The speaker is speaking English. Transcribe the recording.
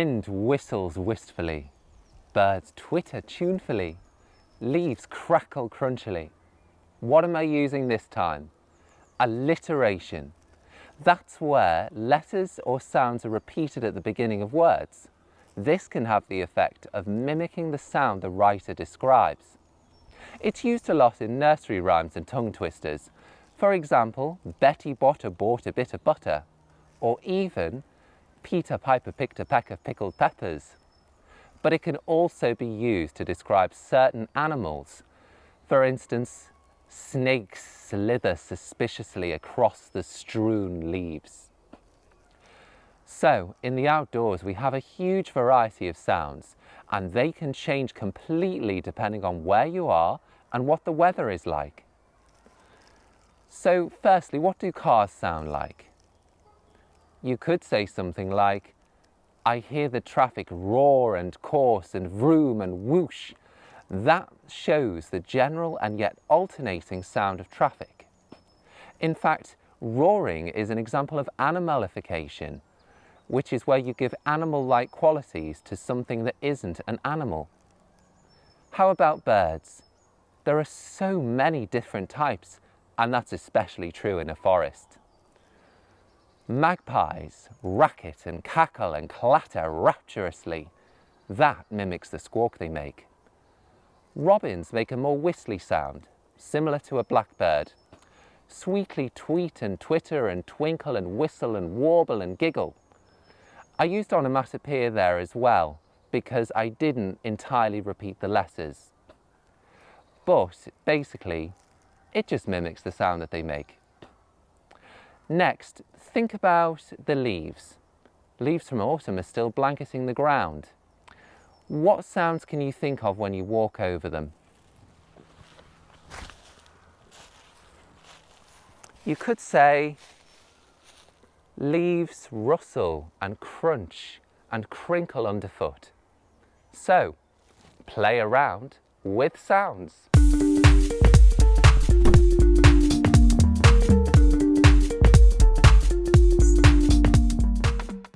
Wind whistles wistfully, birds twitter tunefully, leaves crackle crunchily. What am I using this time? Alliteration. That's where letters or sounds are repeated at the beginning of words. This can have the effect of mimicking the sound the writer describes. It's used a lot in nursery rhymes and tongue twisters. For example, Betty Botter bought a bit of butter, or even Peter Piper picked a peck of pickled peppers. But it can also be used to describe certain animals. For instance, snakes slither suspiciously across the strewn leaves. So, in the outdoors, we have a huge variety of sounds, and they can change completely depending on where you are and what the weather is like. So, firstly, what do cars sound like? You could say something like, I hear the traffic roar and course and vroom and whoosh. That shows the general and yet alternating sound of traffic. In fact, roaring is an example of animalification, which is where you give animal-like qualities to something that isn't an animal. How about birds? There are so many different types, and that's especially true in a forest. Magpies racket and cackle and clatter rapturously. That mimics the squawk they make. Robins make a more whistly sound, similar to a blackbird. Sweetly tweet and twitter and twinkle and whistle and warble and giggle. I used onomatopoeia there as well, because I didn't entirely repeat the letters. But basically, it just mimics the sound that they make. Next, think about the leaves. Leaves from autumn are still blanketing the ground. What sounds can you think of when you walk over them? You could say, leaves rustle and crunch and crinkle underfoot. So, play around with sounds.